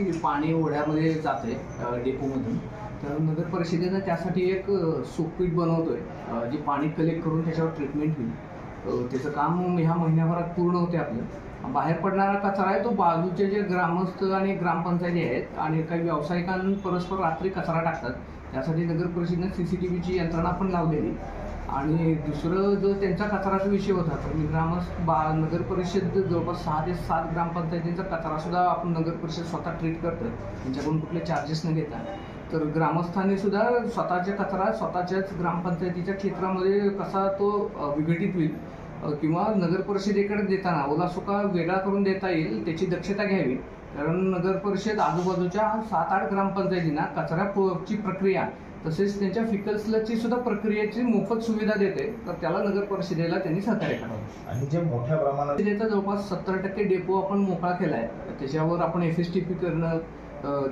की पाणी ओढ्यामध्ये जाते डेपोमधून, तर नगर परिषदेनं त्यासाठी एक सोकपीट बनवतोय जे पाणी कलेक्ट करून त्याच्यावर ट्रीटमेंट होईल. त्याचं काम ह्या महिन्याभरात पूर्ण होते. आपलं बाहेर पडणारा कचरा आहे तो बाजूचे जे ग्रामस्थ आणि ग्रामपंचायती आहेत आणि काही व्यावसायिकांना परस्पर रात्री कचरा टाकतात, त्यासाठी नगर परिषदेनं CCTVची यंत्रणा पण लावलेली. आणि दुसरं जो त्यांचा कचराचा विषय होता, तर मी नगर परिषद जवळपास 6 ते 7 ग्रामपंचायतींचा कचरासुद्धा आपण नगर परिषद स्वतः ट्रीट करतं, त्यांच्याकडून कुठले चार्जेस न घेता. तर ग्रामस्थांनी सुद्धा स्वतःच्या कचरा स्वतःच्याच ग्रामपंचायतीच्या क्षेत्रामध्ये कसा तो विघटित होईल किंवा नगर परिषदेकडे देताना ओला सुका वेगळा करून देता येईल त्याची दक्षता घ्यावी. कारण नगर परिषद आजूबाजूच्या 7-8 ग्रामपंचायतींना कचऱ्याची प्रक्रिया तसेच त्यांच्या फिकल्सची सुद्धा प्रक्रियेची मोफत सुविधा देते, तर त्याला नगर परिषदेला त्यांनी सहकार्य करावं. आणि जे मोठ्या प्रमाणात त्याचा जवळपास 70% डेपो आपण मोकळा केला आहे. त्याच्यावर आपण FSTP करणं,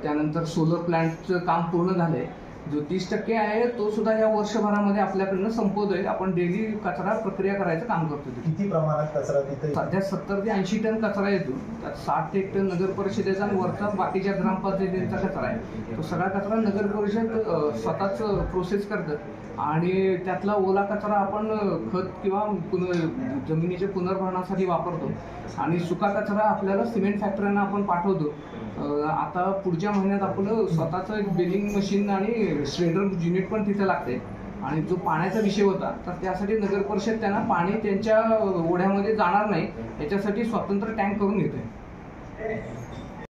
त्यानंतर सोलर प्लांटचं काम पूर्ण झालंय. जो 30% आहे तो सुद्धा या वर्षभरामध्ये आपल्याकडनं संपवतोय. आपण डेली कचरा प्रक्रिया करायचं काम करतो. किती प्रमाणात कचरा तिथे? सध्या 70 ते 80 टन कचरा येतो. त्यात 60 ते 1 टन नगर परिषदेचा आणि वरचा बाकीच्या ग्रामपंचायतींचा कचरा आहे. तो सगळा कचरा नगर परिषद स्वतःच प्रोसेस करतं आणि त्यातला ओला कचरा आपण खत किंवा जमिनीच्या पुनर्भरणासाठी वापरतो आणि सुका कचरा आपल्याला सिमेंट फॅक्टरीना आपण पाठवतो. आता पुढच्या महिन्यात आपलं स्वतःचं एक बेलिंग मशीन आणि श्रेडर युनिट पण तिथे लागते. आणि जो पाण्याचा विषय होता, तर त्यासाठी नगर परिषद त्यांना पाणी त्यांच्या ओढ्यामध्ये जाणार नाही याच्यासाठी स्वतंत्र टँक करून घेते.